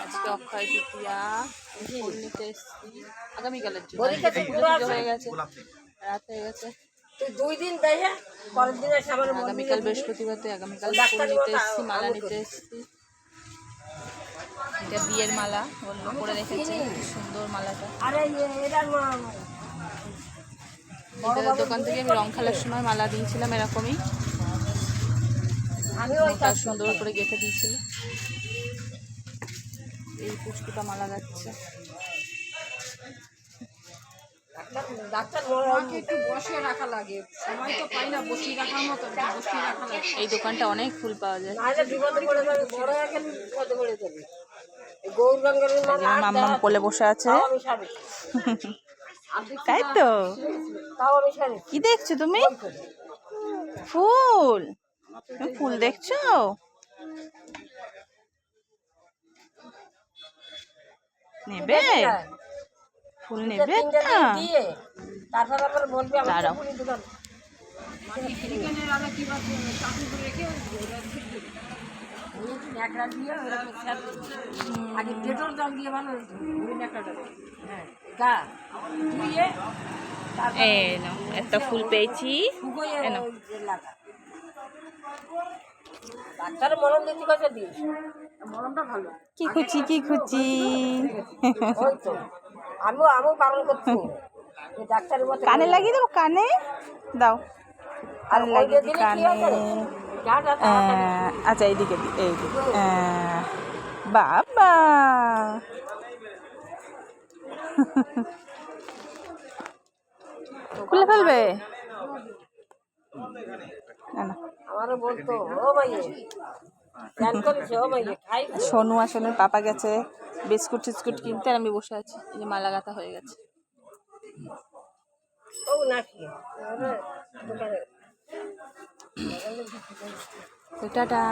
আজকে অক্ষয় তৃতীয়া, ফুল নিতে এসেছি আগামীকালের জন্য। পুজো হয়ে গেছে, রাত হয়ে গেছে। আগামীকাল বৃহস্পতিবারে আগামীকাল ফুল নিতে এসেছি, মালা নিতে এসেছি। এটা বিয়ের মালা বললো করে রেখেছে, সুন্দর মালাটা। দোকান থেকে আমি রং খেলার সময় মালা দিয়েছিলাম এরকমই, তার সুন্দর করে গেঁথে দিয়েছিল। এই পুষ্পিতা মালা যাচ্ছে। এই দোকানটা অনেক ফুল পাওয়া যায়। মাম্মাম কোলে বসে আছে, তাই তো? কি দেখছো তুমি? ফুল, ফুল দেখছো? নেবে ফুল, নেবে দাঁড়াও। একটা ফুল পেয়েছি। কি খুঁজি, কি খুঁজি? কানে লাগিয়ে দেবো, কানে দাও। আর লাগিয়ে দিই কানে। আচ্ছা এইদিকে দিই, এইদিকে। বাবা খুলে ফেলবে। সোনু আর সোনুর পাপা গেছে বিস্কুট টিস্কুট কিনতে, আর আমি বসে আছি। এই যে মালা গাঁথা হয়ে গেছে। টাটা।